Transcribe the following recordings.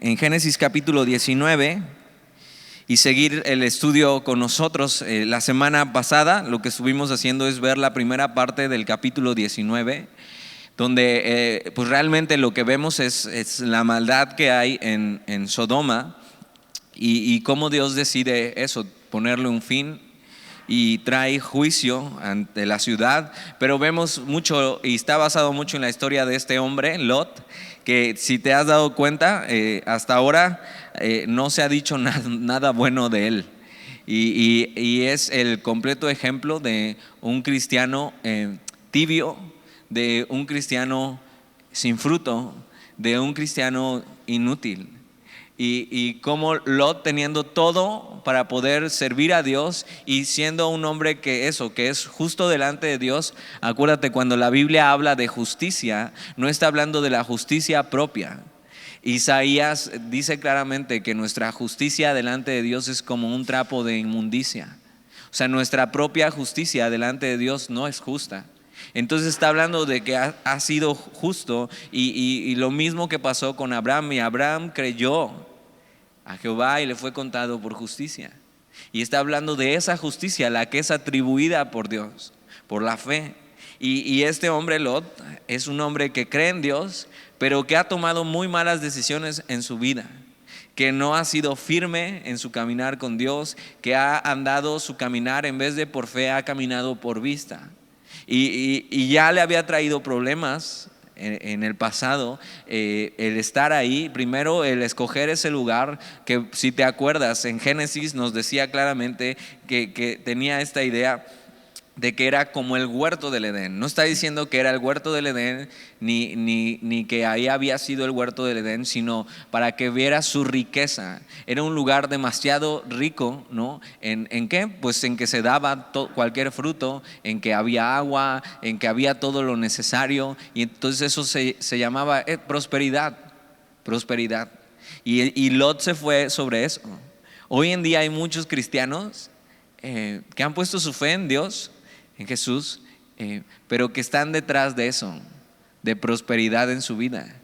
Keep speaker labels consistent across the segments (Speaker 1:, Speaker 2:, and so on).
Speaker 1: en Génesis capítulo 19 y seguir el estudio con nosotros. La semana pasada lo que estuvimos haciendo es ver la primera parte del capítulo 19, donde pues realmente lo que vemos es la maldad que hay en Sodoma y cómo Dios decide eso, ponerle un fin y trae juicio ante la ciudad. Pero vemos mucho y está basado mucho en la historia de este hombre, Lot, que si te has dado cuenta, hasta ahora no se ha dicho nada bueno de él. Y es el completo ejemplo de un cristiano tibio, de un cristiano sin fruto, de un cristiano inútil. Y como Lot, teniendo todo para poder servir a Dios y siendo un hombre que es justo delante de Dios. Acuérdate, cuando la Biblia habla de justicia, no está hablando de la justicia propia. Isaías dice claramente que nuestra justicia delante de Dios es como un trapo de inmundicia. O sea, nuestra propia justicia delante de Dios no es justa. Entonces está hablando de que ha sido justo y lo mismo que pasó con Abraham. Y Abraham creyó a Jehová y le fue contado por justicia. Y está hablando de esa justicia, la que es atribuida por Dios, por la fe. Y este hombre Lot es un hombre que cree en Dios, pero que ha tomado muy malas decisiones en su vida, que no ha sido firme en su caminar con Dios, que ha andado su caminar, en vez de por fe, ha caminado por vista. Y ya le había traído problemas en el pasado, el estar ahí. Primero, el escoger ese lugar, que si te acuerdas, en Génesis nos decía claramente que tenía esta idea de que era como el huerto del Edén. No está diciendo que era el huerto del Edén, ni que ahí había sido el huerto del Edén, sino para que viera su riqueza. Era un lugar demasiado rico, ¿no? ¿En qué? Pues en que se daba cualquier fruto, en que había agua, en que había todo lo necesario. Y entonces eso se llamaba prosperidad. Y Lot se fue sobre eso. Hoy en día hay muchos cristianos que han puesto su fe en Dios, en Jesús, pero que están detrás de eso, de prosperidad en su vida.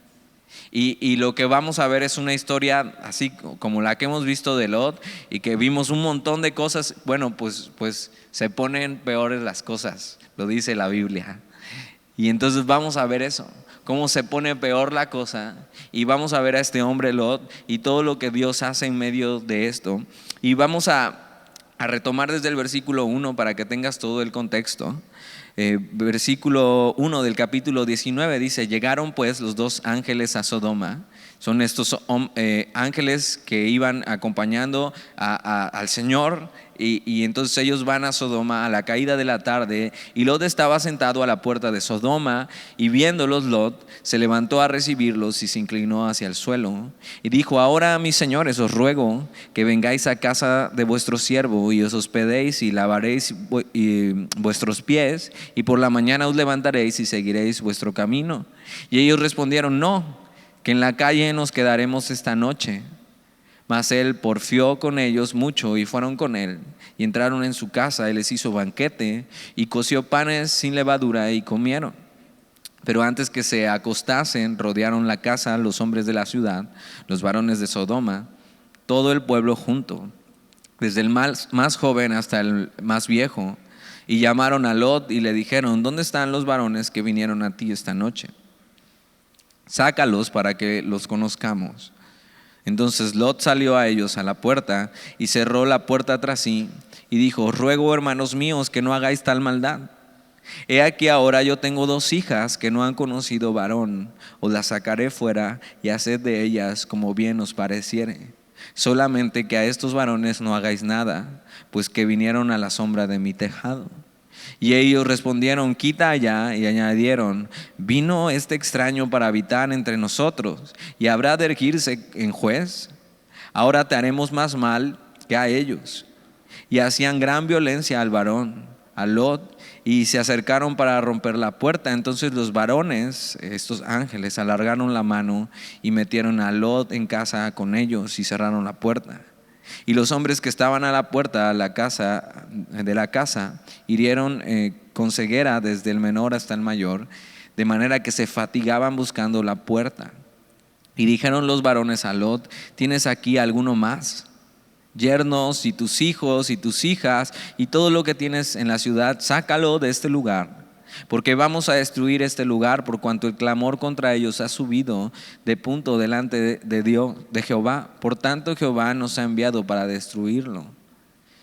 Speaker 1: Y lo que vamos a ver es una historia así como la que hemos visto de Lot, y que vimos un montón de cosas. Bueno, pues se ponen peores las cosas, lo dice la Biblia. Y entonces vamos a ver eso, cómo se pone peor la cosa, y vamos a ver a este hombre Lot y todo lo que Dios hace en medio de esto. Y vamos a retomar desde el versículo 1 para que tengas todo el contexto. Versículo 1 del capítulo 19 dice: llegaron pues los dos ángeles a Sodoma. Son estos ángeles que iban acompañando al Señor, y entonces ellos van a Sodoma a la caída de la tarde. Y Lot estaba sentado a la puerta de Sodoma, y viéndolos Lot se levantó a recibirlos y se inclinó hacia el suelo y dijo: ahora, mis señores, os ruego que vengáis a casa de vuestro siervo y os hospedéis y lavaréis vuestros pies, y por la mañana os levantaréis y seguiréis vuestro camino. Y ellos respondieron: no, que en la calle nos quedaremos esta noche. Mas él porfió con ellos mucho, y fueron con él y entraron en su casa. Él les hizo banquete y coció panes sin levadura y comieron. Pero antes que se acostasen, rodearon la casa los hombres de la ciudad, los varones de Sodoma, todo el pueblo junto, desde el más joven hasta el más viejo. Y llamaron a Lot y le dijeron: ¿dónde están los varones que vinieron a ti esta noche? Sácalos para que los conozcamos. Entonces Lot salió a ellos a la puerta y cerró la puerta tras sí y dijo: ruego, hermanos míos, que no hagáis tal maldad. He aquí, ahora yo tengo dos hijas que no han conocido varón. Os las sacaré fuera y haced de ellas como bien os pareciere. Solamente que a estos varones no hagáis nada, pues que vinieron a la sombra de mi tejado. Y ellos respondieron: quita allá. Y añadieron: ¿vino este extraño para habitar entre nosotros y habrá de erguirse en juez? Ahora te haremos más mal que a ellos. Y hacían gran violencia al varón, a Lot, y se acercaron para romper la puerta. Entonces los varones, estos ángeles, alargaron la mano y metieron a Lot en casa con ellos y cerraron la puerta. Y los hombres que estaban a la puerta de la casa hirieron con ceguera desde el menor hasta el mayor, de manera que se fatigaban buscando la puerta. Y dijeron los varones a Lot: ¿tienes aquí alguno más? Yernos y tus hijos y tus hijas y todo lo que tienes en la ciudad, sácalo de este lugar, porque vamos a destruir este lugar, por cuanto el clamor contra ellos ha subido de punto delante de Dios, de Jehová. Por tanto Jehová nos ha enviado para destruirlo.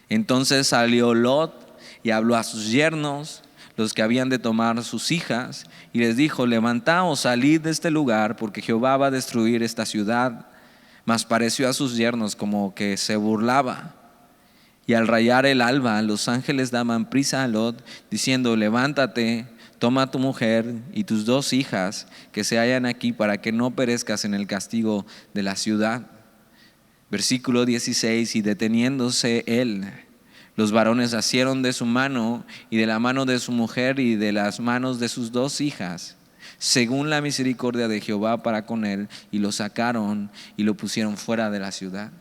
Speaker 1: Entonces salió Lot y habló a sus yernos, los que habían de tomar sus hijas, y les dijo: levantaos, salid de este lugar, porque Jehová va a destruir esta ciudad. Mas pareció a sus yernos como que se burlaba. Y al rayar el alba, los ángeles daban prisa a Lot, diciendo: levántate, toma a tu mujer y tus 2 hijas que se hallan aquí, para que no perezcas en el castigo de la ciudad. Versículo 16: y deteniéndose él, los varones asieron de su mano y de la mano de su mujer y de las manos de sus 2 hijas, según la misericordia de Jehová para con él, y lo sacaron y lo pusieron fuera de la ciudad.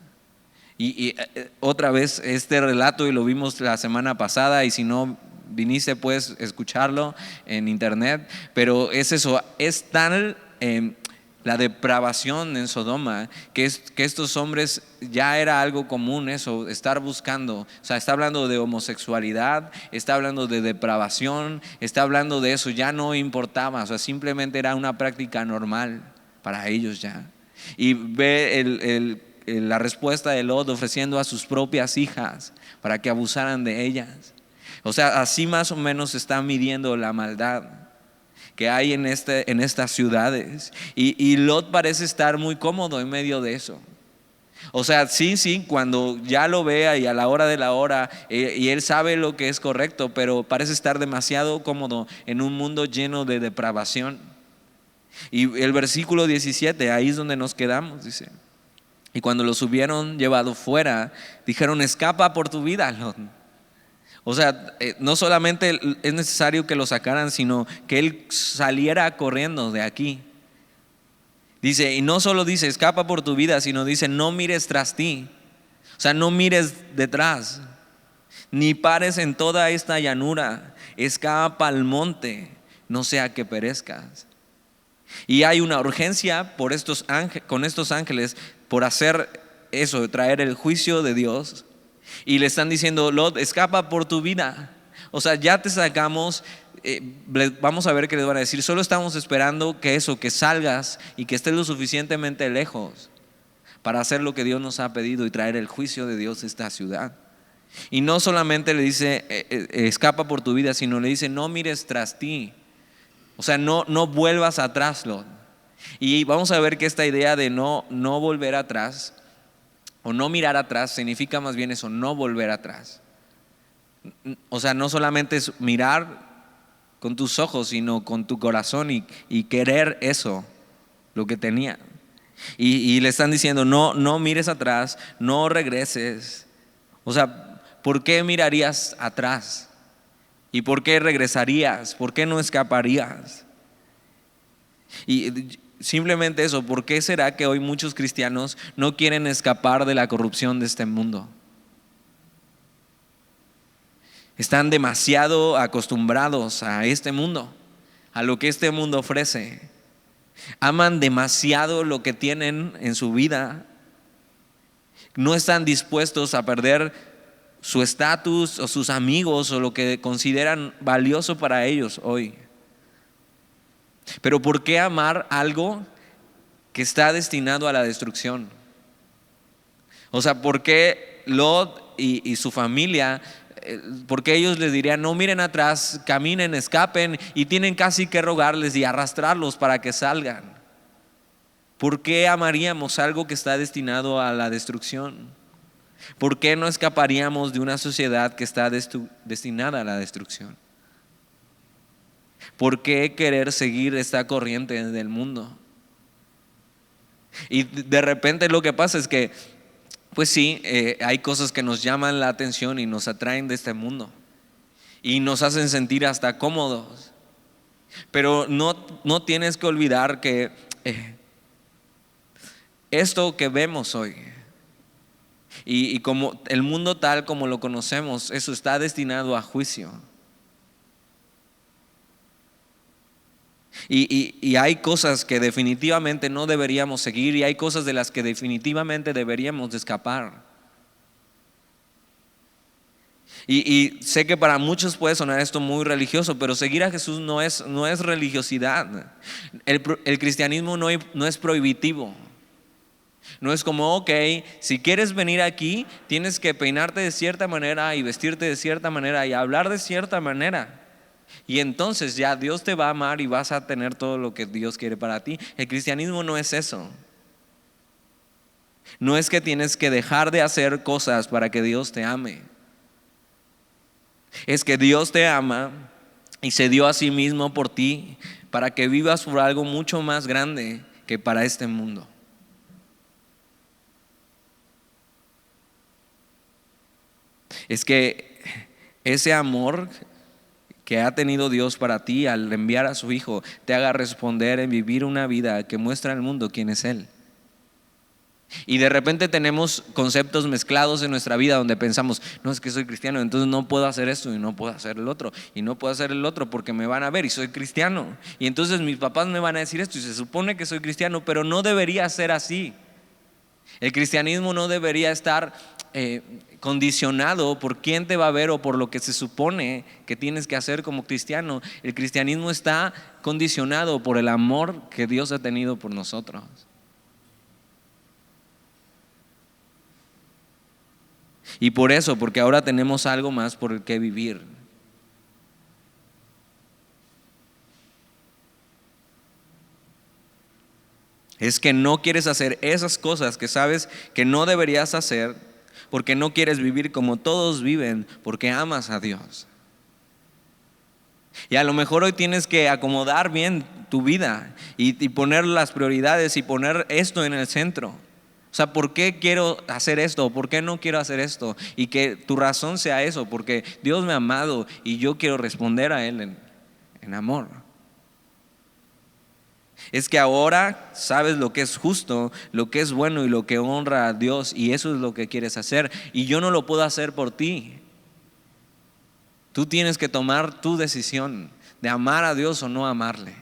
Speaker 1: Y otra vez este relato, y lo vimos la semana pasada, y si no viniste puedes escucharlo en internet, pero es eso, es tan la depravación en Sodoma que estos hombres ya era algo común, eso, estar buscando. O sea, está hablando de homosexualidad, está hablando de depravación, está hablando de eso, ya no importaba, o sea, simplemente era una práctica normal para ellos ya. Y ve la respuesta de Lot ofreciendo a sus propias hijas para que abusaran de ellas. O sea, así más o menos se está midiendo la maldad que hay en estas ciudades. Y Lot parece estar muy cómodo en medio de eso. O sea, sí, cuando ya lo vea y a la hora de la hora, y él sabe lo que es correcto, pero parece estar demasiado cómodo en un mundo lleno de depravación. Y el versículo 17, ahí es donde nos quedamos, dice: y cuando los hubieron llevado fuera, dijeron: escapa por tu vida, Lot. O sea, no solamente es necesario que lo sacaran, sino que él saliera corriendo de aquí. Dice, y no solo dice escapa por tu vida, sino dice: no mires tras ti. O sea, no mires detrás, ni pares en toda esta llanura. Escapa al monte, no sea que perezcas. Y hay una urgencia con estos ángeles por hacer eso, traer el juicio de Dios. Y le están diciendo: Lot, escapa por tu vida. O sea, ya te sacamos. Vamos a ver qué les van a decir. Solo estamos esperando que salgas y que estés lo suficientemente lejos para hacer lo que Dios nos ha pedido y traer el juicio de Dios a esta ciudad. Y no solamente le dice escapa por tu vida, sino le dice: no mires tras ti. O sea, no vuelvas atrás, Lot. Y vamos a ver que esta idea de no volver atrás o no mirar atrás significa más bien eso, no volver atrás. O sea, no solamente es mirar con tus ojos, sino con tu corazón y querer eso, lo que tenía. Y le están diciendo: no mires atrás, no regreses. O sea, ¿por qué mirarías atrás? ¿Y por qué regresarías? ¿Por qué no escaparías? Y simplemente eso, ¿por qué será que hoy muchos cristianos no quieren escapar de la corrupción de este mundo? Están demasiado acostumbrados a este mundo, a lo que este mundo ofrece. Aman demasiado lo que tienen en su vida. No están dispuestos a perder su estatus o sus amigos o lo que consideran valioso para ellos hoy. Pero ¿por qué amar algo que está destinado a la destrucción? O sea, ¿por qué Lot y su familia, porque ellos les dirían: no miren atrás, caminen, escapen, y tienen casi que rogarles y arrastrarlos para que salgan? ¿Por qué amaríamos algo que está destinado a la destrucción? ¿Por qué no escaparíamos de una sociedad que está destinada a la destrucción? ¿Por qué querer seguir esta corriente del mundo? Y de repente lo que pasa es que, pues sí, hay cosas que nos llaman la atención y nos atraen de este mundo y nos hacen sentir hasta cómodos. Pero no tienes que olvidar que esto que vemos hoy y como el mundo tal como lo conocemos, eso está destinado a juicio. Y hay cosas que definitivamente no deberíamos seguir y hay cosas de las que definitivamente deberíamos de escapar. Y sé que para muchos puede sonar esto muy religioso, pero seguir a Jesús no es religiosidad. El cristianismo no es prohibitivo. No es como, ok, si quieres venir aquí, tienes que peinarte de cierta manera y vestirte de cierta manera y hablar de cierta manera. Y entonces ya Dios te va a amar y vas a tener todo lo que Dios quiere para ti. El cristianismo no es eso. No es que tienes que dejar de hacer cosas para que Dios te ame. Es que Dios te ama y se dio a sí mismo por ti para que vivas por algo mucho más grande que para este mundo. Es que ese amor que ha tenido Dios para ti al enviar a su Hijo te haga responder en vivir una vida que muestra al mundo quién es Él. Y de repente tenemos conceptos mezclados en nuestra vida donde pensamos, no, es que soy cristiano, entonces no puedo hacer esto y no puedo hacer el otro y no puedo hacer el otro porque me van a ver y soy cristiano y entonces mis papás me van a decir esto y se supone que soy cristiano, pero no debería ser así. El cristianismo no debería estar condicionado por quién te va a ver o por lo que se supone que tienes que hacer como cristiano. El cristianismo está condicionado por el amor que Dios ha tenido por nosotros. Y por eso, porque ahora tenemos algo más por el que vivir. Es que no quieres hacer esas cosas que sabes que no deberías hacer porque no quieres vivir como todos viven, porque amas a Dios. Y a lo mejor hoy tienes que acomodar bien tu vida y poner las prioridades y poner esto en el centro. O sea, ¿por qué quiero hacer esto? ¿Por qué no quiero hacer esto? Y que tu razón sea eso, porque Dios me ha amado y yo quiero responder a Él en amor. Es que ahora sabes lo que es justo, lo que es bueno y lo que honra a Dios, y eso es lo que quieres hacer. Y yo no lo puedo hacer por ti. Tú tienes que tomar tu decisión de amar a Dios o no amarle.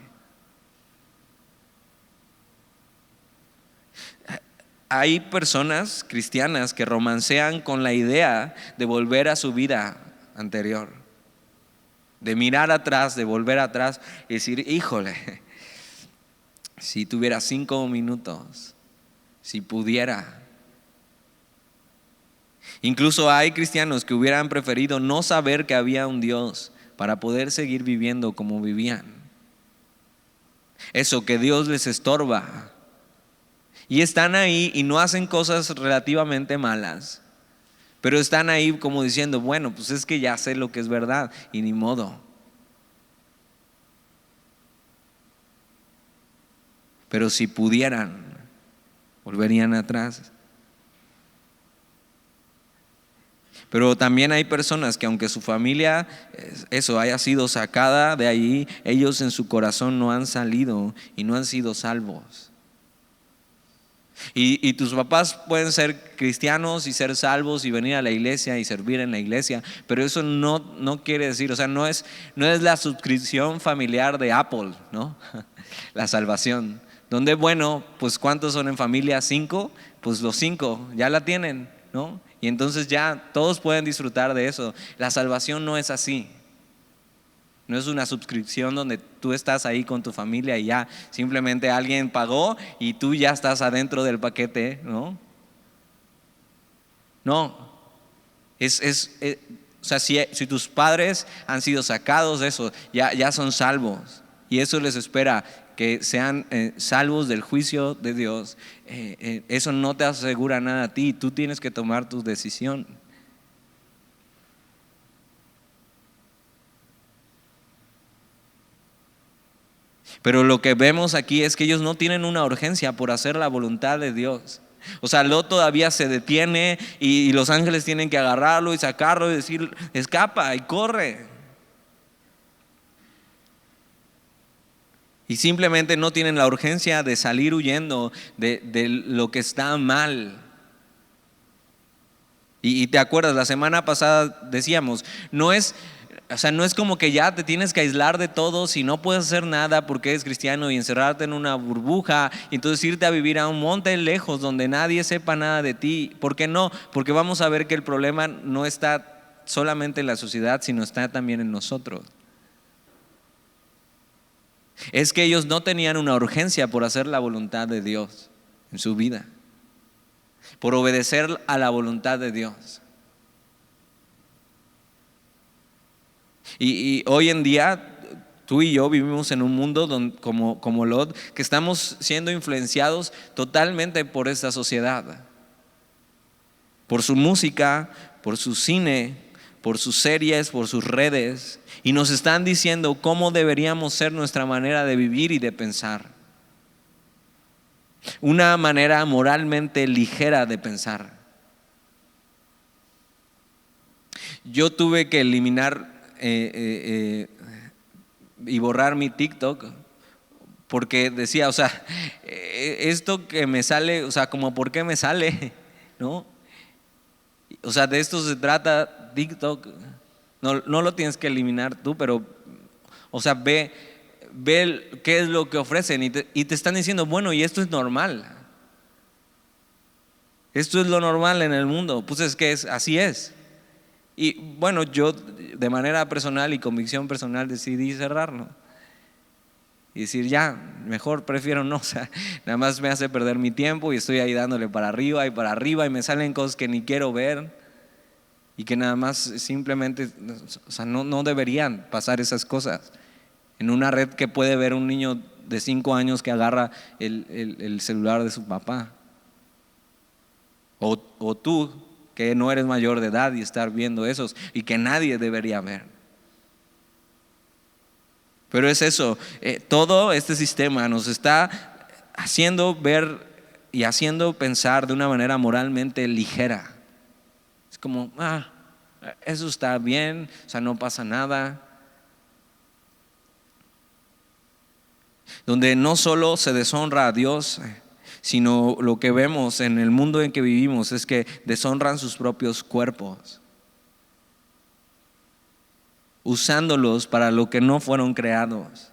Speaker 1: Hay personas cristianas que romancean con la idea de volver a su vida anterior, de mirar atrás, de volver atrás y decir, híjole, si tuviera 5 minutos, si pudiera. Incluso hay cristianos que hubieran preferido no saber que había un Dios para poder seguir viviendo como vivían. Eso, que Dios les estorba. Y están ahí y no hacen cosas relativamente malas, pero están ahí como diciendo, bueno, pues es que ya sé lo que es verdad y ni modo. Pero si pudieran, volverían atrás. Pero también hay personas que aunque su familia haya sido sacada de ahí, ellos en su corazón no han salido y no han sido salvos. Y tus papás pueden ser cristianos y ser salvos y venir a la iglesia y servir en la iglesia, pero eso no quiere decir, o sea, no es la suscripción familiar de Apple, ¿no? La salvación. Donde, bueno, pues ¿cuántos son en familia? 5, pues los 5 ya la tienen, ¿no? Y entonces ya todos pueden disfrutar de eso. La salvación no es así. No es una suscripción donde tú estás ahí con tu familia y ya simplemente alguien pagó y tú ya estás adentro del paquete, ¿no? No. O sea, si tus padres han sido sacados de eso, ya son salvos. Y eso les espera, que sean salvos del juicio de Dios. Eso no te asegura nada a ti. Tú tienes que tomar tu decisión. Pero lo que vemos aquí es que ellos no tienen una urgencia por hacer la voluntad de Dios. O sea, Lot todavía se detiene y los ángeles tienen que agarrarlo y sacarlo y decir, escapa y corre. Y simplemente no tienen la urgencia de salir huyendo de lo que está mal. Y te acuerdas, la semana pasada decíamos, no es O sea, no es como que ya te tienes que aislar de todos y no puedes hacer nada porque eres cristiano y encerrarte en una burbuja y entonces irte a vivir a un monte lejos donde nadie sepa nada de ti. ¿Por qué no? Porque vamos a ver que el problema no está solamente en la sociedad, sino está también en nosotros. Es que ellos no tenían una urgencia por hacer la voluntad de Dios en su vida, por obedecer a la voluntad de Dios. Y hoy en día tú y yo vivimos en un mundo donde, como Lot, que estamos siendo influenciados totalmente por esta sociedad, por su música, por su cine, por sus series, por sus redes, y nos están diciendo cómo deberíamos ser nuestra manera de vivir y de pensar. Una manera moralmente ligera de pensar. Yo tuve que eliminar y borrar mi TikTok porque decía, o sea, esto que me sale, o sea, como por qué me sale, ¿no? O sea, de esto se trata TikTok. No lo tienes que eliminar tú, pero, o sea, ve qué es lo que ofrecen y te están diciendo, bueno, y esto es normal. Esto es lo normal en el mundo. Pues es que así es. Y bueno, yo de manera personal y convicción personal decidí cerrarlo y decir ya, mejor prefiero no, o sea, nada más me hace perder mi tiempo y estoy ahí dándole para arriba y me salen cosas que ni quiero ver y que nada más simplemente, o sea, no deberían pasar esas cosas en una red que puede ver un niño de 5 años que agarra el celular de su papá o tú que no eres mayor de edad y estar viendo esos y que nadie debería ver. Pero es eso, todo este sistema nos está haciendo ver y haciendo pensar de una manera moralmente ligera. Es como, eso está bien, o sea, no pasa nada. Donde no solo se deshonra a Dios, sino lo que vemos en el mundo en que vivimos es que deshonran sus propios cuerpos, usándolos para lo que no fueron creados.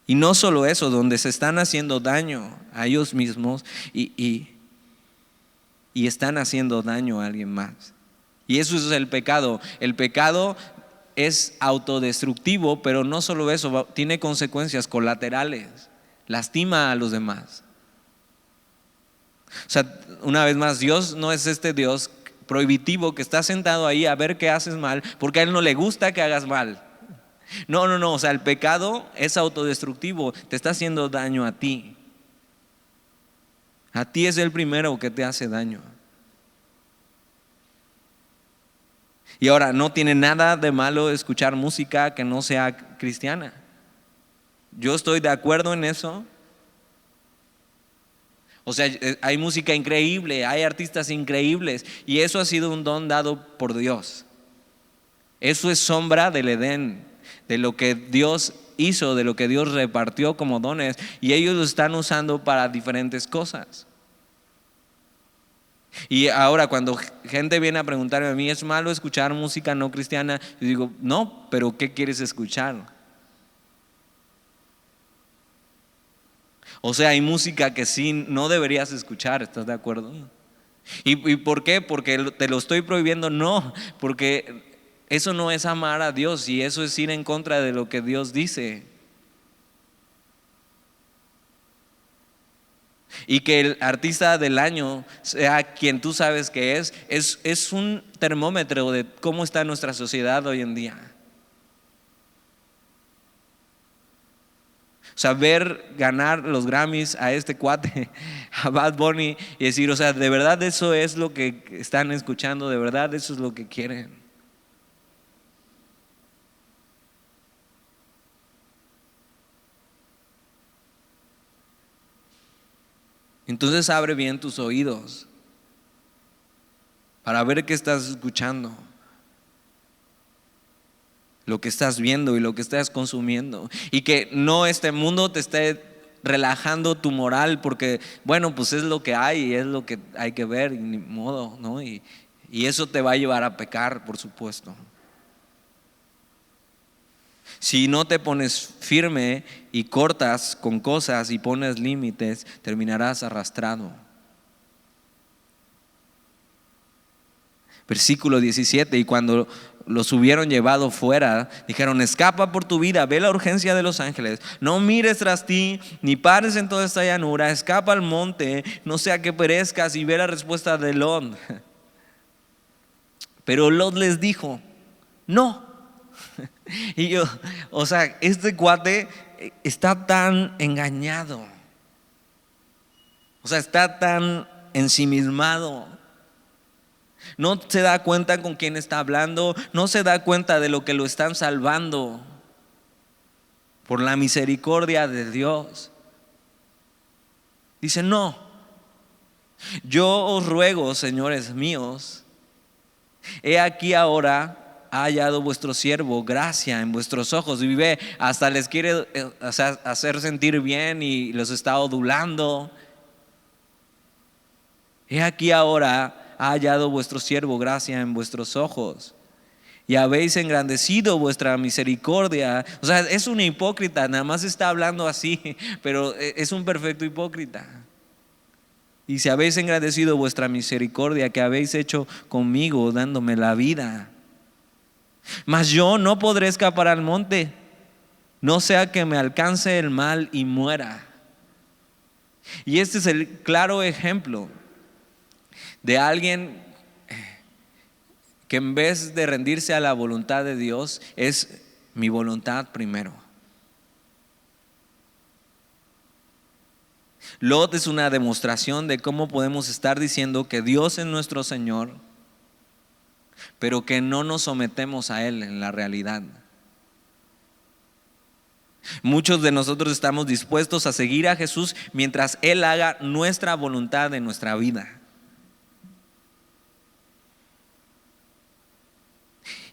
Speaker 1: Y no solo eso, donde se están haciendo daño a ellos mismos y están haciendo daño a alguien más. Y eso es el pecado. El pecado es autodestructivo, pero no solo eso, tiene consecuencias colaterales. Lastima a los demás. O sea, una vez más, Dios no es este Dios prohibitivo que está sentado ahí a ver qué haces mal, porque a Él no le gusta que hagas mal. No, o sea, el pecado es autodestructivo, te está haciendo daño a ti. A ti es el primero que te hace daño. Y ahora, no tiene nada de malo escuchar música que no sea cristiana. Yo estoy de acuerdo en eso. O sea, hay música increíble, hay artistas increíbles y eso ha sido un don dado por Dios. Eso es sombra del Edén, de lo que Dios hizo, de lo que Dios repartió como dones y ellos lo están usando para diferentes cosas. Y ahora cuando gente viene a preguntarme a mí, ¿es malo escuchar música no cristiana? Yo digo, no, pero ¿qué quieres escuchar? O sea, hay música que sí no deberías escuchar, ¿estás de acuerdo? ¿Y por qué? ¿Porque te lo estoy prohibiendo? No, porque eso no es amar a Dios y eso es ir en contra de lo que Dios dice. Y que el artista del año sea quien tú sabes que es un termómetro de cómo está nuestra sociedad hoy en día. O sea, ver ganar los Grammys a este cuate, a Bad Bunny, y decir, o sea, de verdad eso es lo que están escuchando, de verdad eso es lo que quieren. Entonces abre bien tus oídos para ver qué estás escuchando, lo que estás viendo y lo que estás consumiendo, y que no este mundo te esté relajando tu moral porque bueno, pues es lo que hay y es lo que hay que ver y ni modo, ¿no? Y eso te va a llevar a pecar, por supuesto. Si no te pones firme y cortas con cosas y pones límites, terminarás arrastrado. Versículo 17, y cuando los hubieron llevado fuera, dijeron: escapa por tu vida, ve la urgencia de los ángeles, no mires tras ti, ni pares en toda esta llanura, escapa al monte, no sea que perezcas. Y ve la respuesta de Lot. Pero Lot les dijo: no. Y yo, o sea, este cuate está tan engañado, o sea, está tan ensimismado. No se da cuenta con quién está hablando, no se da cuenta de lo que lo están salvando por la misericordia de Dios. Dice: no, yo os ruego, señores míos, he aquí ahora ha hallado vuestro siervo gracia en vuestros ojos. Y ve, hasta les quiere hacer sentir bien y los está adulando. He aquí ahora ha hallado vuestro siervo gracia en vuestros ojos, y habéis engrandecido vuestra misericordia. O sea, es un hipócrita, nada más está hablando así, pero es un perfecto hipócrita. Y si habéis engrandecido vuestra misericordia que habéis hecho conmigo, dándome la vida. Mas yo no podré escapar al monte, no sea que me alcance el mal y muera. Y este es el claro ejemplo de alguien que en vez de rendirse a la voluntad de Dios, es mi voluntad primero. Lot es una demostración de cómo podemos estar diciendo que Dios es nuestro Señor, pero que no nos sometemos a Él en la realidad. Muchos de nosotros estamos dispuestos a seguir a Jesús mientras Él haga nuestra voluntad en nuestra vida.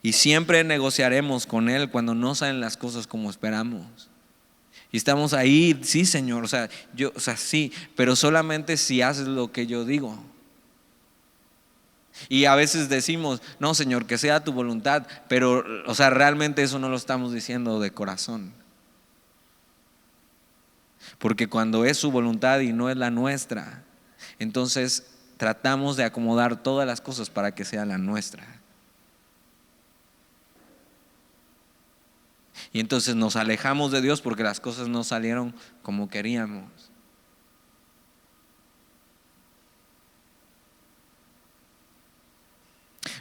Speaker 1: Y siempre negociaremos con Él cuando no salen las cosas como esperamos. Y estamos ahí: sí, Señor, sí, pero solamente si haces lo que yo digo. Y a veces decimos: no, Señor, que sea tu voluntad, pero realmente eso no lo estamos diciendo de corazón. Porque cuando es su voluntad y no es la nuestra, entonces tratamos de acomodar todas las cosas para que sea la nuestra. Y entonces nos alejamos de Dios porque las cosas no salieron como queríamos.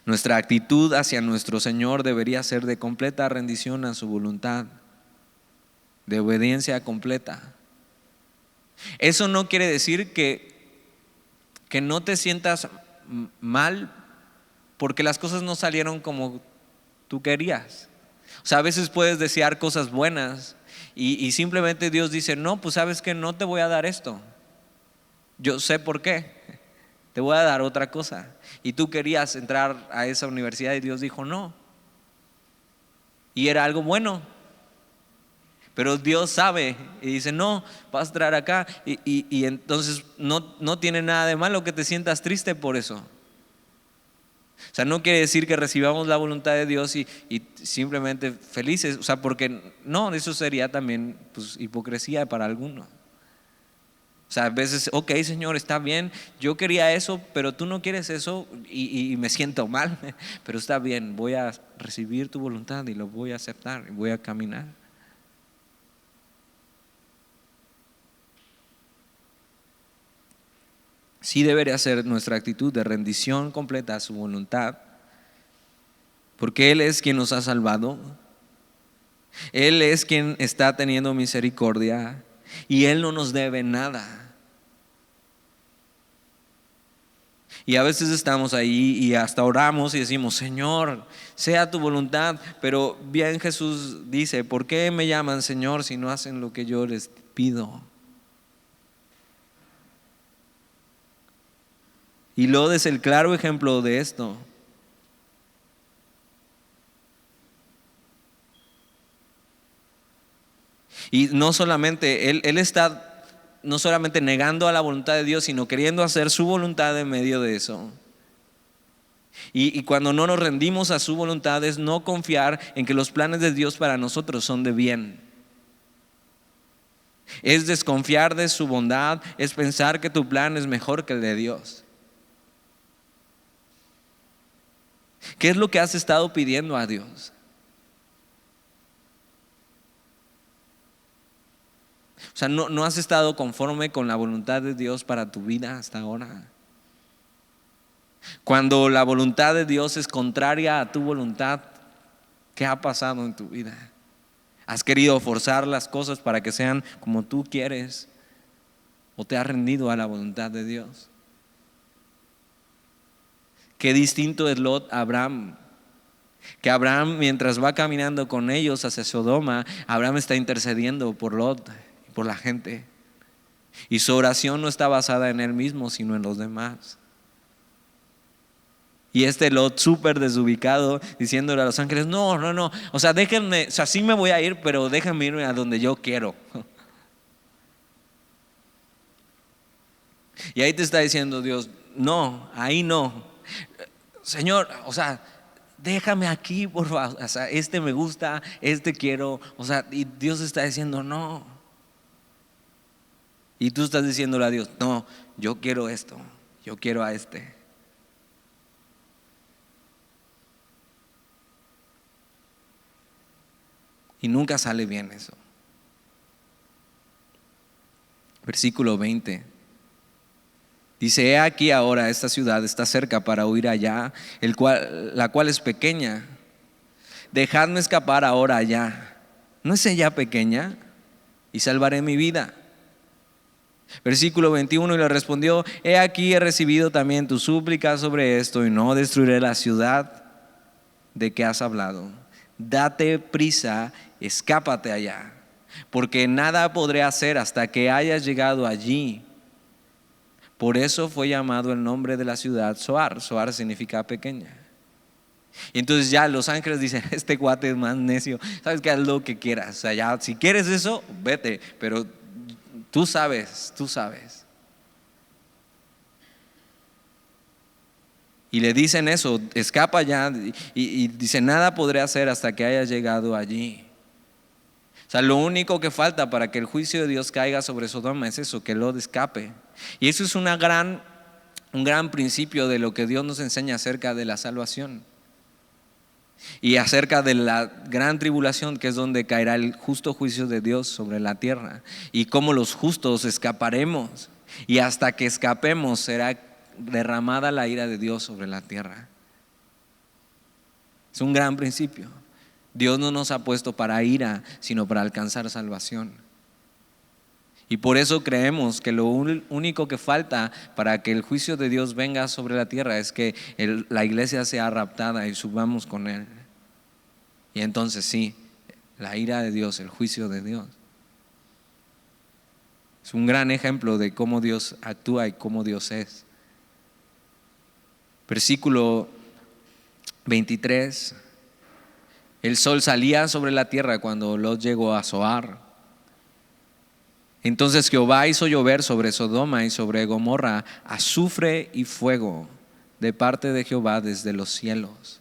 Speaker 1: Nuestra actitud hacia nuestro Señor debería ser de completa rendición a su voluntad, de obediencia completa. Eso no quiere decir que no te sientas mal porque las cosas no salieron como tú querías. O sea, a veces puedes desear cosas buenas y simplemente Dios dice: no, pues sabes que no te voy a dar esto. Yo sé por qué. Te voy a dar otra cosa. Y tú querías entrar a esa universidad y Dios dijo no. Y era algo bueno. Pero Dios sabe y dice: no, vas a entrar acá. Y entonces no tiene nada de malo que te sientas triste por eso. O sea, no quiere decir que recibamos la voluntad de Dios y simplemente felices. O sea, porque no, eso sería también hipocresía para algunos. O sea, a veces: ok, Señor, está bien, yo quería eso, pero tú no quieres eso y me siento mal. Pero está bien, voy a recibir tu voluntad y lo voy a aceptar y voy a caminar. Sí debería ser nuestra actitud de rendición completa a su voluntad, porque Él es quien nos ha salvado, Él es quien está teniendo misericordia y Él no nos debe nada. Y a veces estamos ahí y hasta oramos y decimos: Señor, sea tu voluntad. Pero bien Jesús dice: ¿por qué me llaman Señor si no hacen lo que yo les pido? Y Lot es el claro ejemplo de esto. Y no solamente él está no solamente negando a la voluntad de Dios, sino queriendo hacer su voluntad en medio de eso. Y cuando no nos rendimos a su voluntad es no confiar en que los planes de Dios para nosotros son de bien. Es desconfiar de su bondad, es pensar que tu plan es mejor que el de Dios. ¿Qué es lo que has estado pidiendo a Dios? O sea, no has estado conforme con la voluntad de Dios para tu vida hasta ahora. Cuando la voluntad de Dios es contraria a tu voluntad, ¿qué ha pasado en tu vida? ¿Has querido forzar las cosas para que sean como tú quieres? ¿O te has rendido a la voluntad de Dios? Qué distinto es Lot a Abraham. Que Abraham, mientras va caminando con ellos hacia Sodoma, Abraham está intercediendo por Lot y por la gente. Y su oración no está basada en él mismo, sino en los demás. Y Lot súper desubicado, diciéndole a los ángeles: no, o sea, déjenme, o sea, sí me voy a ir, pero déjenme irme a donde yo quiero. Y ahí te está diciendo Dios: no, ahí no. Señor, o sea, déjame aquí, por favor. O sea, me gusta, quiero. O sea, y Dios está diciendo: no. Y tú estás diciéndole a Dios: no, yo quiero esto, yo quiero a Y nunca sale bien eso. Versículo 20. Dice: he aquí ahora esta ciudad está cerca para huir allá, la cual es pequeña. Dejadme escapar ahora allá. ¿No es ella pequeña? Y salvaré mi vida. Versículo 21. Y le respondió: he aquí he recibido también tu súplica sobre esto, y no destruiré la ciudad de que has hablado. Date prisa, escápate allá, porque nada podré hacer hasta que hayas llegado allí. Por eso fue llamado el nombre de la ciudad Zoar. Zoar significa pequeña. Y entonces ya los ángeles dicen: este cuate es más necio, sabes que haz lo que quieras, o sea, ya, si quieres eso, vete, pero tú sabes. Y le dicen eso: escapa ya. Y dice: nada podré hacer hasta que hayas llegado allí. O sea, lo único que falta para que el juicio de Dios caiga sobre Sodoma es eso, que Lot escape. Y eso es un gran principio de lo que Dios nos enseña acerca de la salvación y acerca de la gran tribulación, que es donde caerá el justo juicio de Dios sobre la tierra, y cómo los justos escaparemos, y hasta que escapemos será derramada la ira de Dios sobre la tierra. Es un gran principio. Dios no nos ha puesto para ira, sino para alcanzar salvación. Y por eso creemos que lo único que falta para que el juicio de Dios venga sobre la tierra es que la iglesia sea raptada y subamos con Él. Y entonces sí, la ira de Dios, el juicio de Dios. Es un gran ejemplo de cómo Dios actúa y cómo Dios es. Versículo 23. El sol salía sobre la tierra cuando Lot llegó a Zoar. Entonces Jehová hizo llover sobre Sodoma y sobre Gomorra azufre y fuego de parte de Jehová desde los cielos.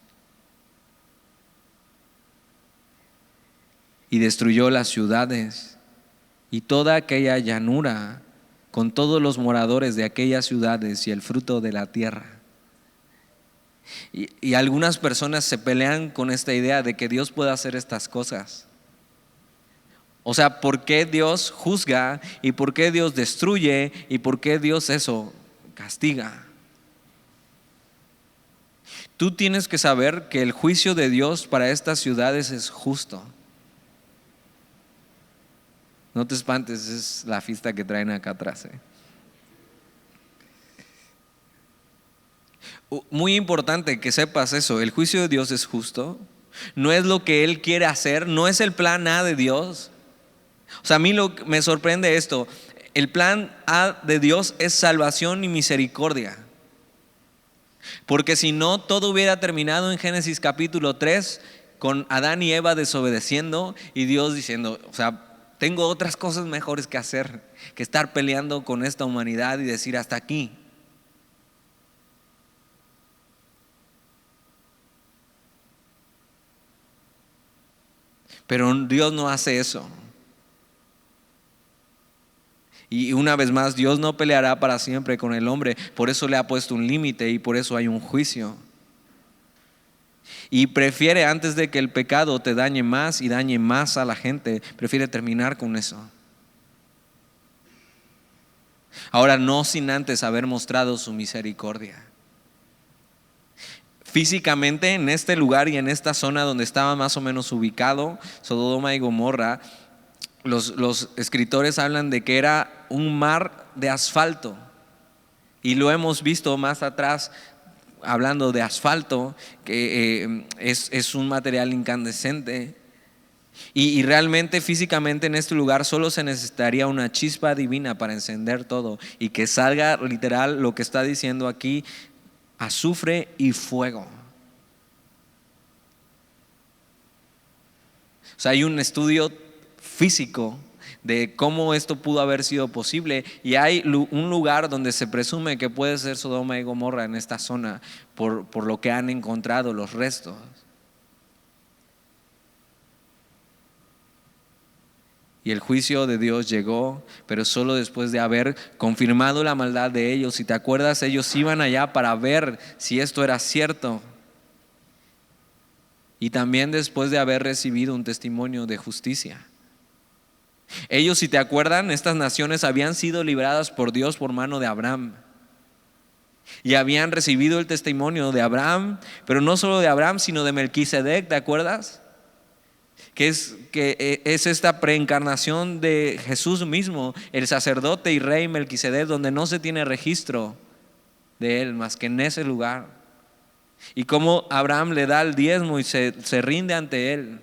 Speaker 1: Y destruyó las ciudades y toda aquella llanura con todos los moradores de aquellas ciudades y el fruto de la tierra. Y algunas personas se pelean con esta idea de que Dios puede hacer estas cosas. O sea, ¿por qué Dios juzga? ¿Y por qué Dios destruye? ¿Y por qué Dios castiga? Tú tienes que saber que el juicio de Dios para estas ciudades es justo. No te espantes, es la fiesta que traen acá atrás. Muy importante que sepas eso: el juicio de Dios es justo. No es lo que Él quiere hacer, no es el plan A de Dios. O sea, a mí me sorprende esto: el plan A de Dios es salvación y misericordia. Porque si no, todo hubiera terminado en Génesis capítulo 3 con Adán y Eva desobedeciendo y Dios diciendo: o sea, tengo otras cosas mejores que hacer que estar peleando con esta humanidad y decir hasta aquí. Pero Dios no hace eso. Y una vez más, Dios no peleará para siempre con el hombre. Por eso le ha puesto un límite y por eso hay un juicio. Y prefiere, antes de que el pecado te dañe más y dañe más a la gente, prefiere terminar con eso. Ahora, no sin antes haber mostrado su misericordia. Físicamente, en este lugar y en esta zona donde estaba más o menos ubicado Sodoma y Gomorra, los escritores hablan de que era un mar de asfalto. Y lo hemos visto más atrás, hablando de asfalto, que es un material incandescente. Y realmente físicamente en este lugar solo se necesitaría una chispa divina para encender todo y que salga literal lo que está diciendo aquí: azufre y fuego. O sea, hay un estudio físico de cómo esto pudo haber sido posible, y hay un lugar donde se presume que puede ser Sodoma y Gomorra en esta zona por lo que han encontrado los restos. Y el juicio de Dios llegó, pero solo después de haber confirmado la maldad de ellos. Si te acuerdas, ellos iban allá para ver si esto era cierto. Y también después de haber recibido un testimonio de justicia. Ellos, si te acuerdan, estas naciones habían sido libradas por Dios por mano de Abraham. Y habían recibido el testimonio de Abraham, pero no solo de Abraham, sino de Melquisedec, ¿te acuerdas? Que es esta preencarnación de Jesús mismo, el sacerdote y rey Melquisedec, donde no se tiene registro de él más que en ese lugar. Y cómo Abraham le da el diezmo y se rinde ante él.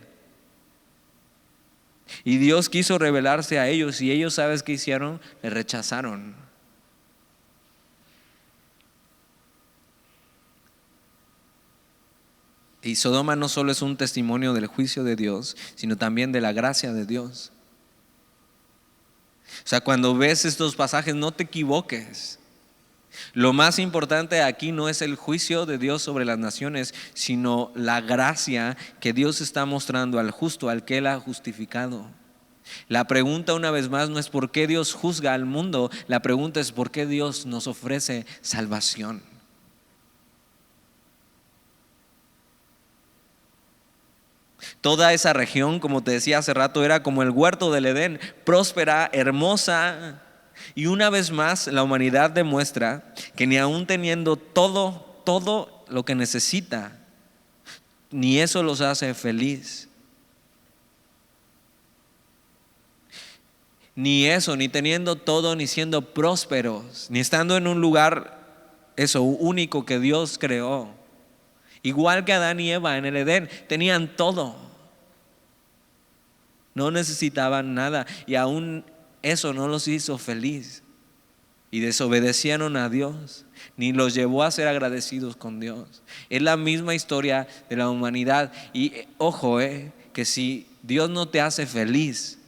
Speaker 1: Y Dios quiso revelarse a ellos, y ellos, ¿sabes qué hicieron? Le rechazaron. Y Sodoma no solo es un testimonio del juicio de Dios, sino también de la gracia de Dios. O sea, cuando ves estos pasajes, no te equivoques. Lo más importante aquí no es el juicio de Dios sobre las naciones, sino la gracia que Dios está mostrando al justo, al que Él ha justificado. La pregunta, una vez más, no es por qué Dios juzga al mundo. La pregunta es por qué Dios nos ofrece salvación. Toda esa región, como te decía hace rato, era como el huerto del Edén, próspera, hermosa. Y una vez más la humanidad demuestra que ni aún teniendo todo lo que necesita, ni eso los hace feliz. Ni eso, ni teniendo todo, ni siendo prósperos, ni estando en un lugar eso único que Dios creó. Igual que Adán y Eva en el Edén, tenían todo. No necesitaban nada, y aún eso no los hizo feliz. Y desobedecieron a Dios, ni los llevó a ser agradecidos con Dios. Es la misma historia de la humanidad. Y ojo, que si Dios no te hace feliz,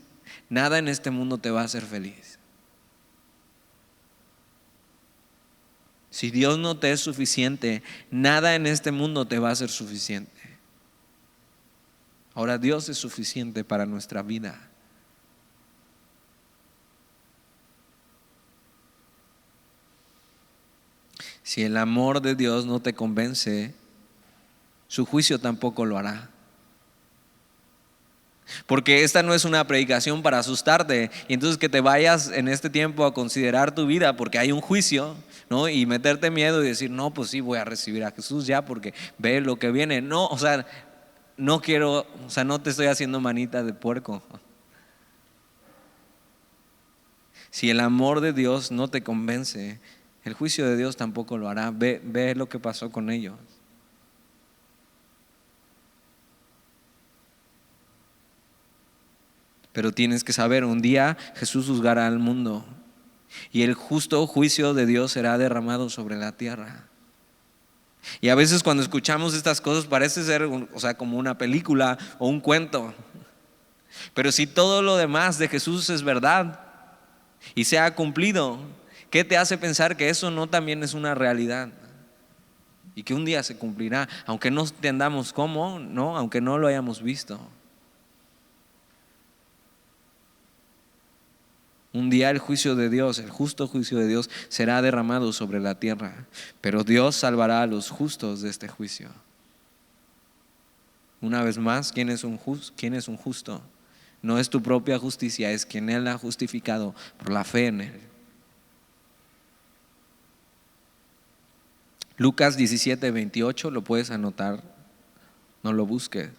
Speaker 1: nada en este mundo te va a hacer feliz. Si Dios no te es suficiente, nada en este mundo te va a ser suficiente. Ahora, Dios es suficiente para nuestra vida. Si el amor de Dios no te convence, su juicio tampoco lo hará. Porque esta no es una predicación para asustarte y entonces que te vayas en este tiempo a considerar tu vida porque hay un juicio, ¿no? Y meterte miedo y decir, no, pues sí, voy a recibir a Jesús ya porque ve lo que viene. No, o sea, no quiero, o sea, no te estoy haciendo manita de puerco. Si el amor de Dios no te convence, el juicio de Dios tampoco lo hará. Ve lo que pasó con ellos. Pero tienes que saber, un día Jesús juzgará al mundo y el justo juicio de Dios será derramado sobre la tierra. Y a veces cuando escuchamos estas cosas parece ser, o sea, como una película o un cuento. Pero si todo lo demás de Jesús es verdad y se ha cumplido, ¿qué te hace pensar que eso no también es una realidad? Y que un día se cumplirá, aunque no entendamos cómo, ¿no? Aunque no lo hayamos visto. Un día el juicio de Dios, el justo juicio de Dios, será derramado sobre la tierra, pero Dios salvará a los justos de este juicio. Una vez más, ¿quién es un justo? No es tu propia justicia, es quien Él ha justificado por la fe en Él. Lucas 17:28, lo puedes anotar, no lo busques.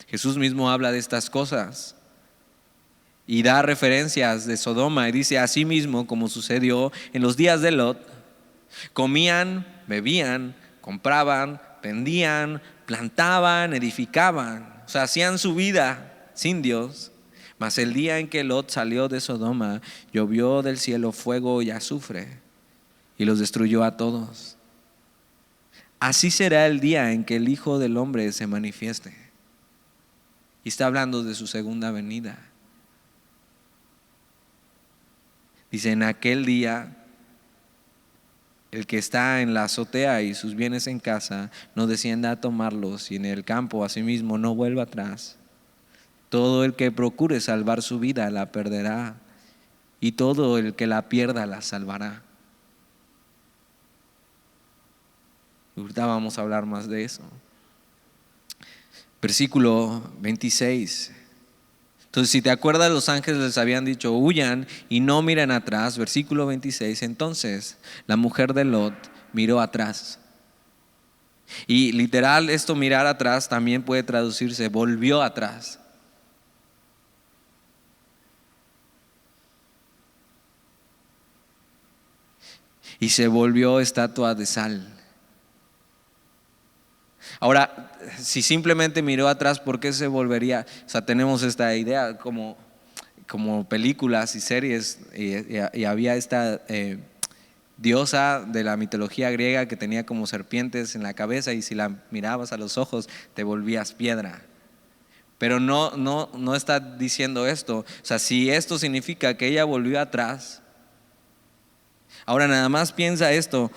Speaker 1: Jesús mismo habla de estas cosas y da referencias de Sodoma y dice: así mismo como sucedió en los días de Lot, comían, bebían, compraban, vendían, plantaban, edificaban, o sea, hacían su vida sin Dios. Mas el día en que Lot salió de Sodoma, llovió del cielo fuego y azufre y los destruyó a todos. Así será el día en que el Hijo del Hombre se manifieste. Y está hablando de su segunda venida. Dice: en aquel día, el que está en la azotea y sus bienes en casa, no descienda a tomarlos, y en el campo asimismo no vuelva atrás. Todo el que procure salvar su vida la perderá, y todo el que la pierda la salvará. Ahorita vamos a hablar más de eso. Versículo 26. Entonces, si te acuerdas, los ángeles les habían dicho: huyan y no miren atrás. Versículo 26. Entonces la mujer de Lot miró atrás. Y literal, esto mirar atrás también puede traducirse: volvió atrás. Y se volvió estatua de sal. Ahora, si simplemente miró atrás, ¿por qué se volvería? O sea, tenemos esta idea como películas y series, y había esta diosa de la mitología griega que tenía como serpientes en la cabeza, y si la mirabas a los ojos te volvías piedra. Pero no está diciendo esto. O sea, si esto significa que ella volvió atrás, ahora nada más piensa esto: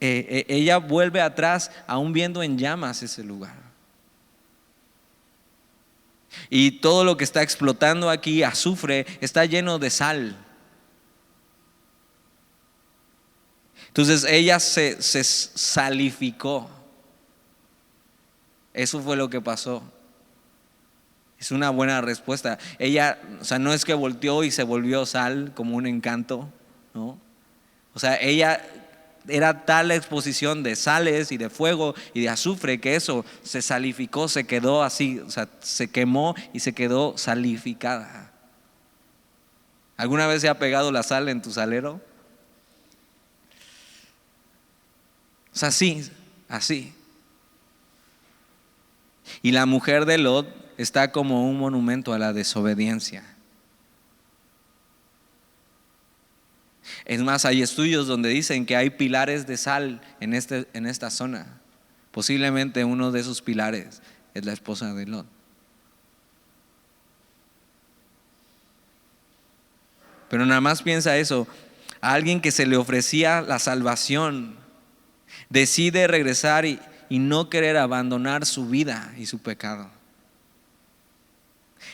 Speaker 1: ella vuelve atrás aún viendo en llamas ese lugar. Y todo lo que está explotando aquí, azufre, está lleno de sal. Entonces ella se salificó. Eso fue lo que pasó. Es una buena respuesta. Ella, o sea, no es que volteó y se volvió sal como un encanto, ¿no? O sea, ella era tal la exposición de sales y de fuego y de azufre que eso se salificó, se quedó así, o sea, se quemó y se quedó salificada. ¿Alguna vez se ha pegado la sal en tu salero? O sea, sí, así. Y la mujer de Lot está como un monumento a la desobediencia. Es más, hay estudios donde dicen que hay pilares de sal en esta zona. Posiblemente uno de esos pilares es la esposa de Lot. Pero nada más piensa eso: a alguien que se le ofrecía la salvación decide regresar y no querer abandonar su vida y su pecado.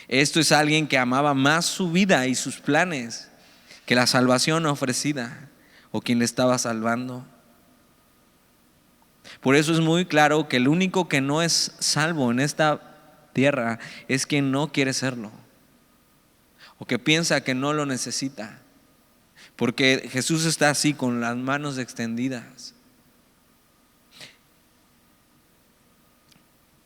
Speaker 1: Esto es alguien que amaba más su vida y sus planes que la salvación ofrecida o quien le estaba salvando. Por eso es muy claro que el único que no es salvo en esta tierra es quien no quiere serlo, o que piensa que no lo necesita, porque Jesús está así con las manos extendidas.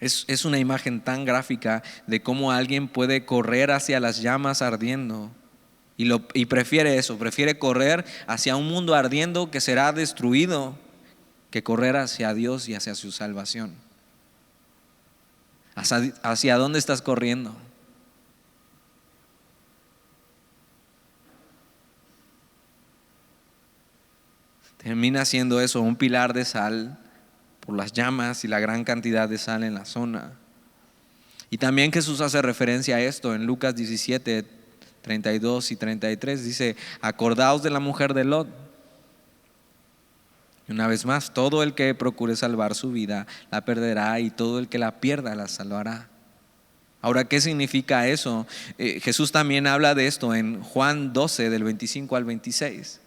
Speaker 1: Es una imagen tan gráfica de cómo alguien puede correr hacia las llamas ardiendo y prefiere eso, prefiere correr hacia un mundo ardiendo que será destruido, que correr hacia Dios y hacia su salvación. ¿Hacia dónde estás corriendo? Termina siendo eso, un pilar de sal por las llamas y la gran cantidad de sal en la zona. Y también Jesús hace referencia a esto en Lucas 17:32 y 33. Dice: acordaos de la mujer de Lot. Y una vez más, todo el que procure salvar su vida la perderá, y todo el que la pierda la salvará. Ahora, ¿qué significa eso? Jesús también habla de esto en Juan 12, del 25 al 26.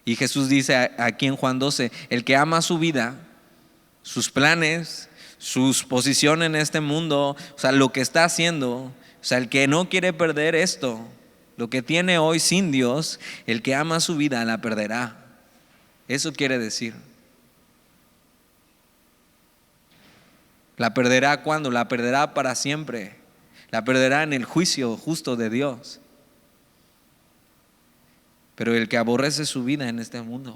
Speaker 1: Y Jesús dice aquí en Juan 12, el que ama su vida, sus planes, su posición en este mundo, o sea, lo que está haciendo, o sea, el que no quiere perder esto, lo que tiene hoy sin Dios, el que ama su vida la perderá. Eso quiere decir. ¿La perderá cuándo? La perderá para siempre. La perderá en el juicio justo de Dios. Pero el que aborrece su vida en este mundo,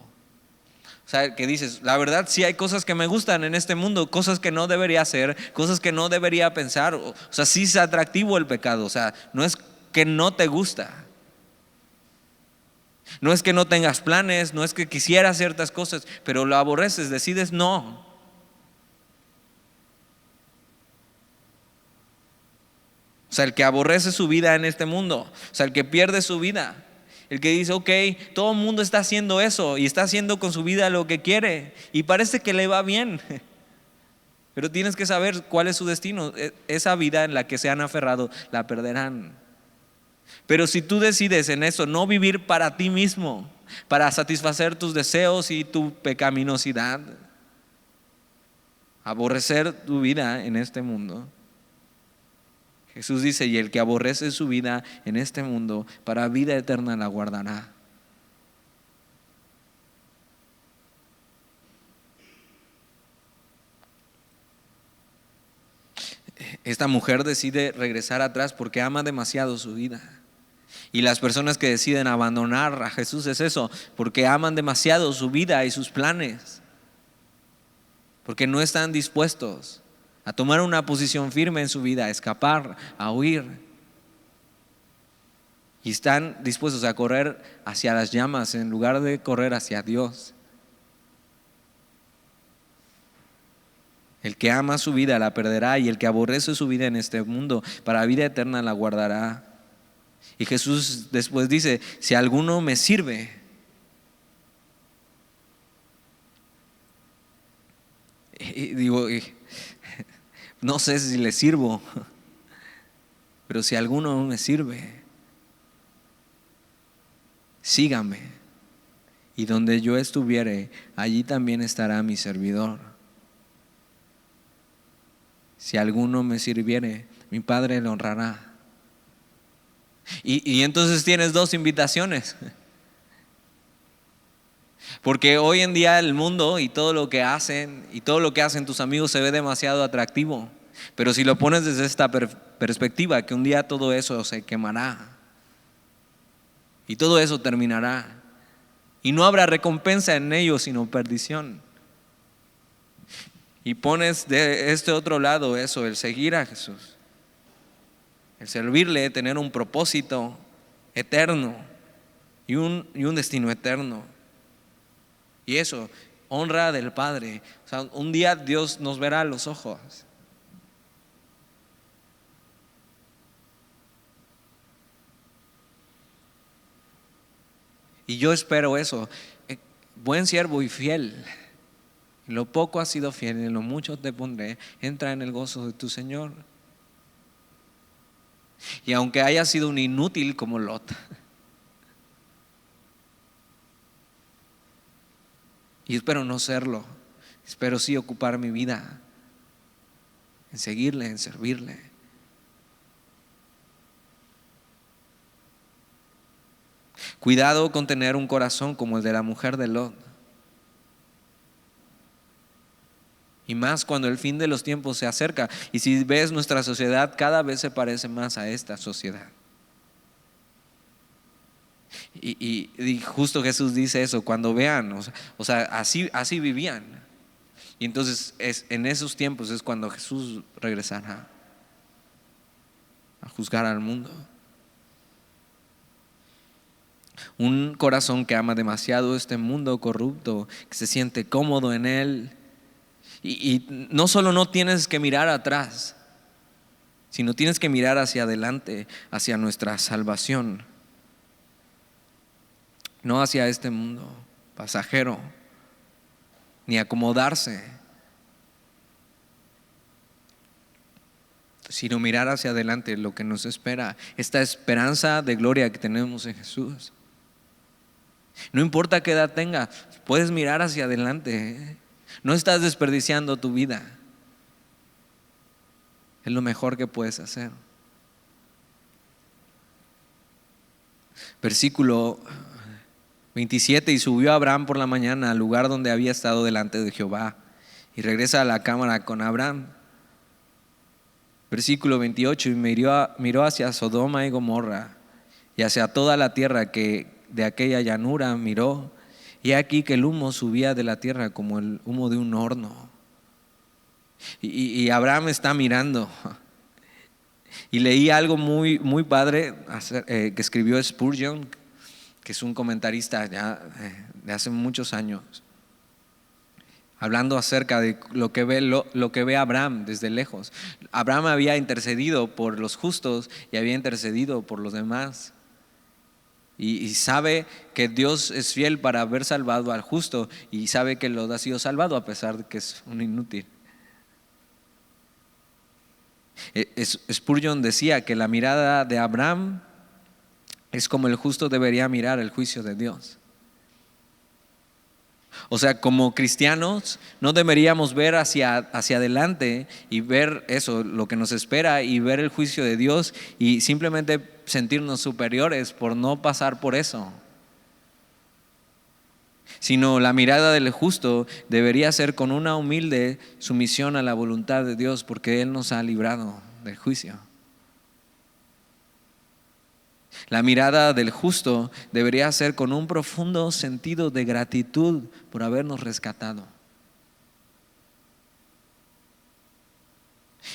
Speaker 1: o sea, que dices, la verdad sí hay cosas que me gustan en este mundo, cosas que no debería hacer, cosas que no debería pensar. O sea, sí es atractivo el pecado. O sea, no es que no te gusta. No es que no tengas planes, no es que quisieras ciertas cosas, pero lo aborreces, decides no. O sea, el que aborrece su vida en este mundo, o sea, el que pierde su vida, el que dice, ok, todo el mundo está haciendo eso y está haciendo con su vida lo que quiere y parece que le va bien, pero tienes que saber cuál es su destino. Esa vida en la que se han aferrado la perderán. Pero si tú decides en eso no vivir para ti mismo, para satisfacer tus deseos y tu pecaminosidad, aborrecer tu vida en este mundo, Jesús dice, y el que aborrece su vida en este mundo, para vida eterna la guardará. Esta mujer decide regresar atrás porque ama demasiado su vida. Y las personas que deciden abandonar a Jesús es eso, porque aman demasiado su vida y sus planes, porque no están dispuestos a tomar una posición firme en su vida, a escapar, a huir. Y están dispuestos a correr hacia las llamas en lugar de correr hacia Dios. El que ama su vida la perderá, y el que aborrece su vida en este mundo, para vida eterna la guardará. Y Jesús después dice, si alguno me sirve, y digo, no sé si le sirvo, pero si alguno me sirve, sígame, y donde yo estuviere, allí también estará mi servidor. Si alguno me sirviere, mi Padre le honrará. Y entonces tienes dos invitaciones. Porque hoy en día el mundo y todo lo que hacen y todo lo que hacen tus amigos se ve demasiado atractivo. Pero si lo pones desde esta perspectiva, que un día todo eso se quemará y todo eso terminará y no habrá recompensa en ello sino perdición. Y pones de este otro lado eso, el seguir a Jesús, el servirle, tener un propósito eterno y un destino eterno. Y eso, honra del Padre. O sea, un día Dios nos verá a los ojos. Y yo espero eso. Buen siervo y fiel. En lo poco has sido fiel, en lo mucho te pondré. Entra en el gozo de tu Señor. Y aunque haya sido un inútil como Lot, y espero no serlo, espero sí ocupar mi vida en seguirle, en servirle. Cuidado con tener un corazón como el de la mujer de Lot. Y más cuando el fin de los tiempos se acerca. Y si ves nuestra sociedad, cada vez se parece más a esta sociedad. Y justo Jesús dice eso, cuando vean, o sea, así vivían. Y entonces en esos tiempos es cuando Jesús regresará a juzgar al mundo. Un corazón que ama demasiado este mundo corrupto, que se siente cómodo en él. Y no solo no tienes que mirar atrás, sino tienes que mirar hacia adelante, hacia nuestra salvación. No hacia este mundo pasajero, ni acomodarse. sino mirar hacia adelante lo que nos espera, esta esperanza de gloria que tenemos en Jesús. No importa qué edad tengas, puedes mirar hacia adelante. No estás desperdiciando tu vida. Es lo mejor que puedes hacer. Versículo 27: y subió Abraham por la mañana al lugar donde había estado delante de Jehová, y regresa a la cámara con Abraham. Versículo 28: y miró hacia Sodoma y Gomorra y hacia toda la tierra que de aquella llanura miró, y aquí que el humo subía de la tierra como el humo de un horno. Y Abraham está mirando. Y leí algo muy, muy padre que escribió Spurgeon, que es un comentarista ya de hace muchos años, hablando acerca de lo que ve Abraham desde lejos. Abraham había intercedido por los justos y había intercedido por los demás. Y sabe que Dios es fiel para haber salvado al justo, y sabe que Lot ha sido salvado a pesar de que es un inútil. Spurgeon decía que la mirada de Abraham es como el justo debería mirar el juicio de Dios. O sea, como cristianos no deberíamos ver hacia adelante y ver eso, lo que nos espera, y ver el juicio de Dios y simplemente sentirnos superiores por no pasar por eso. Sino la mirada del justo debería ser con una humilde sumisión a la voluntad de Dios, porque Él nos ha librado del juicio. La mirada del justo debería ser con un profundo sentido de gratitud por habernos rescatado.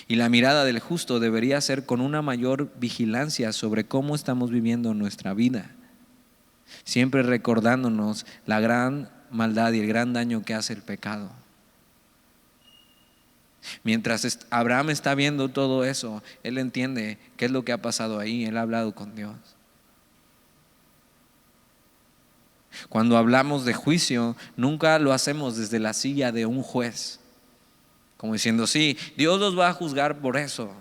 Speaker 1: Y la mirada del justo debería ser con una mayor vigilancia sobre cómo estamos viviendo nuestra vida, siempre recordándonos la gran maldad y el gran daño que hace el pecado. Mientras Abraham está viendo todo eso, él entiende qué es lo que ha pasado ahí. Él ha hablado con Dios. Cuando hablamos de juicio, nunca lo hacemos desde la silla de un juez, como diciendo, sí, Dios los va a juzgar por eso,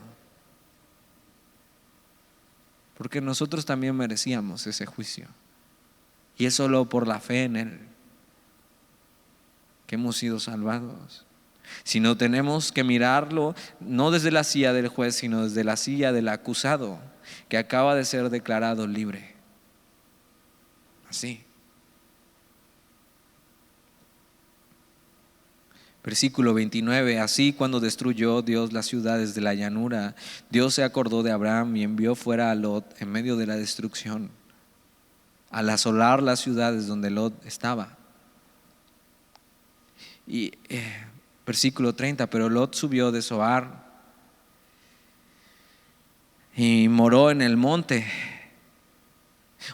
Speaker 1: porque nosotros también merecíamos ese juicio, y es solo por la fe en Él que hemos sido salvados. Sino tenemos que mirarlo no desde la silla del juez, sino desde la silla del acusado que acaba de ser declarado libre. Así. Versículo 29: así, cuando destruyó Dios las ciudades de la llanura, Dios se acordó de Abraham y envió fuera a Lot en medio de la destrucción, al asolar las ciudades donde Lot estaba. Y versículo 30: pero Lot subió de Zoar y moró en el monte.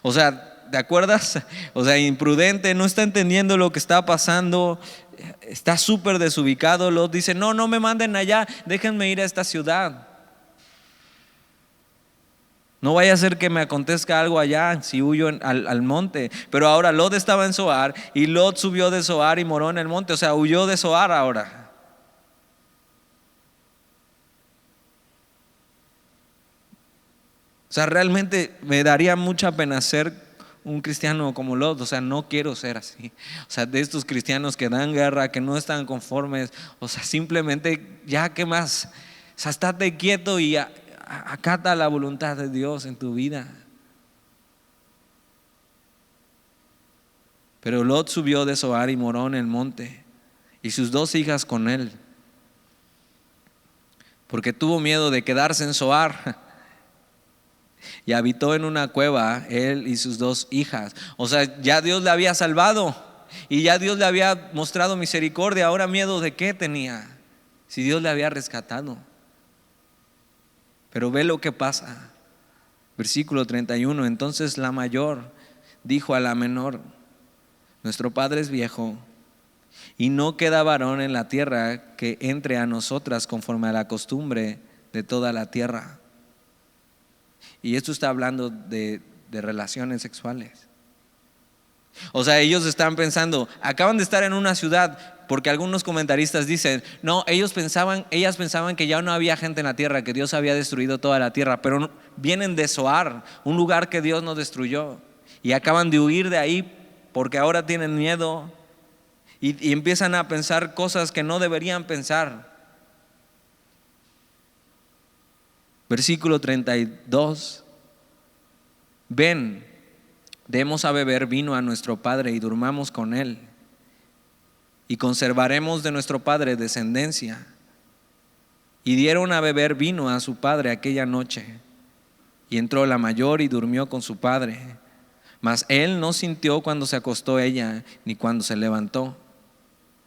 Speaker 1: O sea, ¿te acuerdas? O sea, imprudente, no está entendiendo lo que está pasando, está súper desubicado. Lot dice, no me manden allá, déjenme ir a esta ciudad. No vaya a ser que me acontezca algo allá si huyo al monte. Pero ahora Lot estaba en Zoar, y Lot subió de Zoar y moró en el monte. O sea, huyó de Zoar ahora. O sea, realmente me daría mucha pena ser un cristiano como Lot. O sea, no quiero ser así. O sea, de estos cristianos que dan guerra, que no están conformes. O sea, simplemente ya, ¿qué más? O sea, estate quieto y acata la voluntad de Dios en tu vida. Pero Lot subió de Zoar y moró en el monte, y sus 2 hijas con él, porque tuvo miedo de quedarse en Zoar, y habitó en una cueva él y sus 2 hijas. O sea, ya Dios le había salvado y ya Dios le había mostrado misericordia. Ahora, ¿miedo de qué tenía? Si Dios le había rescatado. Pero ve lo que pasa. Versículo 31: entonces la mayor dijo a la menor, nuestro padre es viejo, y no queda varón en la tierra que entre a nosotras conforme a la costumbre de toda la tierra. Y esto está hablando de relaciones sexuales. O sea, ellos están pensando, acaban de estar en una ciudad, porque algunos comentaristas dicen, no, ellas pensaban que ya no había gente en la tierra, que Dios había destruido toda la tierra, pero vienen de Zoar, un lugar que Dios no destruyó, y acaban de huir de ahí porque ahora tienen miedo y empiezan a pensar cosas que no deberían pensar. Versículo 32. Ven, demos a beber vino a nuestro padre y durmamos con él, y conservaremos de nuestro padre descendencia. Y dieron a beber vino a su padre aquella noche. Y entró la mayor y durmió con su padre. Mas él no sintió cuando se acostó ella, ni cuando se levantó.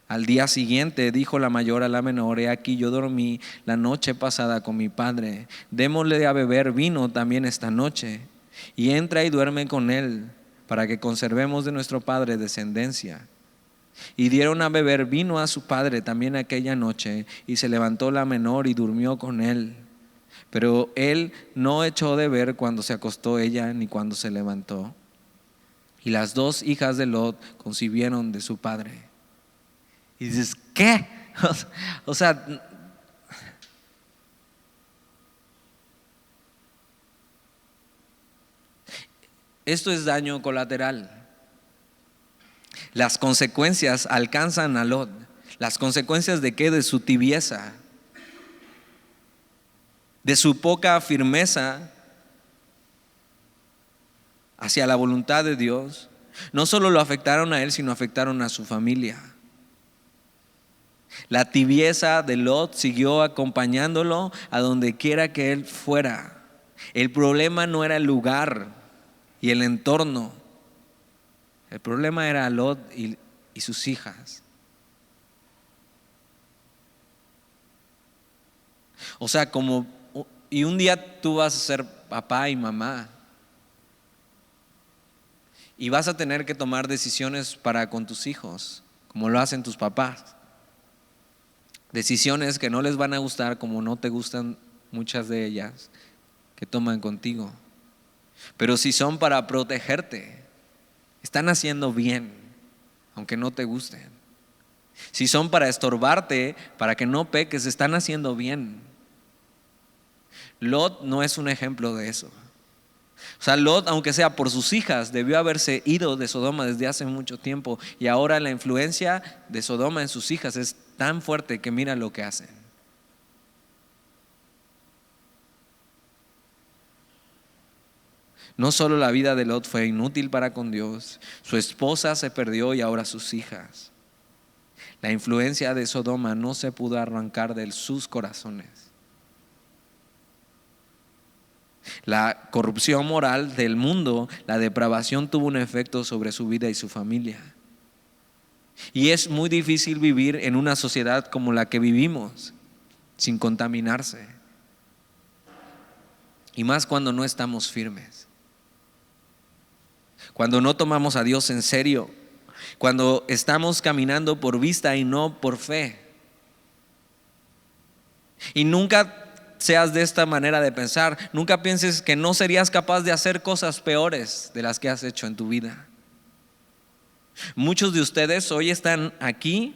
Speaker 1: Al día siguiente dijo la mayor a la menor: he aquí, yo dormí la noche pasada con mi padre, démosle a beber vino también esta noche. Y entra y duerme con él, para que conservemos de nuestro padre descendencia. Y dieron a beber vino a su padre también aquella noche, y se levantó la menor y durmió con él. Pero él no echó de ver cuando se acostó ella, ni cuando se levantó. Y las dos hijas de Lot concibieron de su padre. Y dices, ¿qué? O sea, esto es daño colateral. Las consecuencias alcanzan a Lot. ¿Las consecuencias de qué? De su tibieza, de su poca firmeza hacia la voluntad de Dios. No solo lo afectaron a él, sino afectaron a su familia. La tibieza de Lot siguió acompañándolo a donde quiera que él fuera. El problema no era el lugar y el entorno. El problema era Lot y sus hijas. O sea, y un día tú vas a ser papá y mamá y vas a tener que tomar decisiones para con tus hijos, como lo hacen tus papás. Decisiones que no les van a gustar, como no te gustan muchas de ellas que toman contigo. Pero si son para protegerte, están haciendo bien, aunque no te gusten. Si son para estorbarte, para que no peques, están haciendo bien. Lot no es un ejemplo de eso. O sea, Lot, aunque sea por sus hijas, debió haberse ido de Sodoma desde hace mucho tiempo, y ahora la influencia de Sodoma en sus hijas es tan fuerte que mira lo que hacen. No solo la vida de Lot fue inútil para con Dios, su esposa se perdió y ahora sus hijas. La influencia de Sodoma no se pudo arrancar de sus corazones. La corrupción moral del mundo, la depravación tuvo un efecto sobre su vida y su familia. Y es muy difícil vivir en una sociedad como la que vivimos, sin contaminarse. Y más cuando no estamos firmes. Cuando no tomamos a Dios en serio. Cuando estamos caminando por vista y no por fe. Y nunca seas de esta manera de pensar. Nunca pienses que no serías capaz de hacer cosas peores de las que has hecho en tu vida. Muchos de ustedes hoy están aquí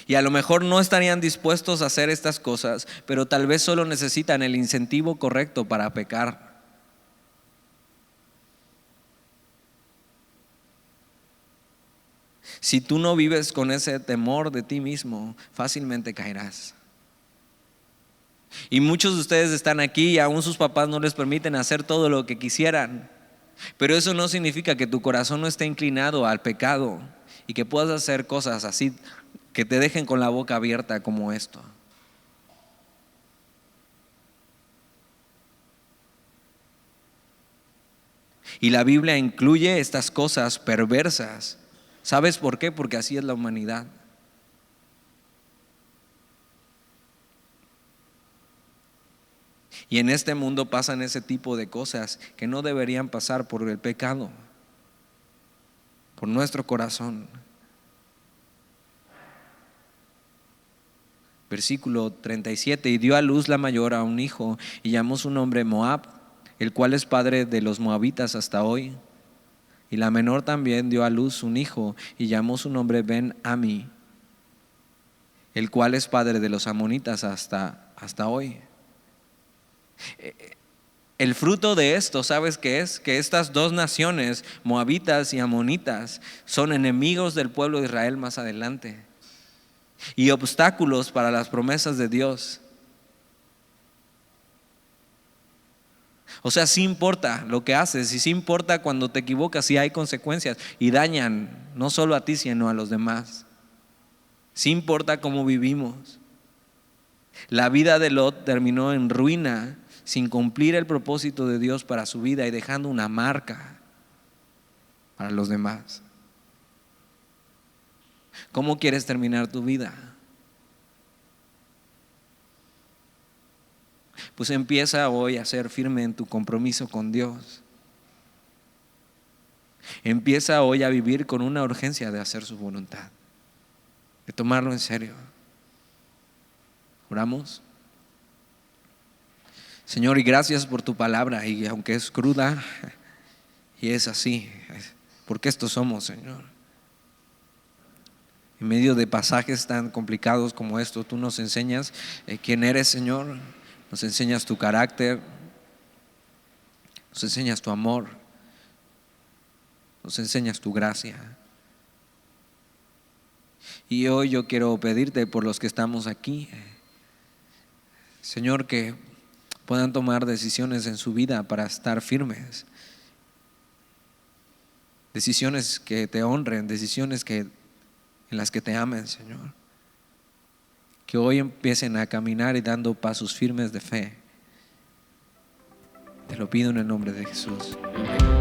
Speaker 1: y a lo mejor no estarían dispuestos a hacer estas cosas, pero tal vez solo necesitan el incentivo correcto para pecar. Si tú no vives con ese temor de ti mismo, fácilmente caerás. Y muchos de ustedes están aquí y aún sus papás no les permiten hacer todo lo que quisieran. Pero eso no significa que tu corazón no esté inclinado al pecado y que puedas hacer cosas así que te dejen con la boca abierta como esto. Y la Biblia incluye estas cosas perversas. ¿Sabes por qué? Porque así es la humanidad. Y en este mundo pasan ese tipo de cosas que no deberían pasar por el pecado, por nuestro corazón. Versículo 37: y dio a luz la mayor a un hijo y llamó su nombre Moab, el cual es padre de los moabitas hasta hoy. Y la menor también dio a luz un hijo y llamó su nombre Ben-Ami, el cual es padre de los amonitas hasta hoy. El fruto de esto, ¿sabes qué es? Que estas dos naciones, moabitas y amonitas, son enemigos del pueblo de Israel más adelante y obstáculos para las promesas de Dios. O sea, sí importa lo que haces y sí importa cuando te equivocas, sí hay consecuencias y dañan no solo a ti sino a los demás. Sí importa cómo vivimos. La vida de Lot terminó en ruina sin cumplir el propósito de Dios para su vida y dejando una marca para los demás. ¿Cómo quieres terminar tu vida? Pues empieza hoy a ser firme en tu compromiso con Dios. Empieza hoy a vivir con una urgencia de hacer su voluntad, de tomarlo en serio. Oramos. Señor, y gracias por tu palabra, y aunque es cruda, y es así, porque estos somos, Señor. En medio de pasajes tan complicados como estos, tú nos enseñas quién eres, Señor. Nos enseñas tu carácter, nos enseñas tu amor, nos enseñas tu gracia. Y hoy yo quiero pedirte por los que estamos aquí, Señor, que puedan tomar decisiones en su vida para estar firmes. Decisiones que te honren, decisiones en las que te amen, Señor. Que hoy empiecen a caminar y dando pasos firmes de fe. Te lo pido en el nombre de Jesús. Amén.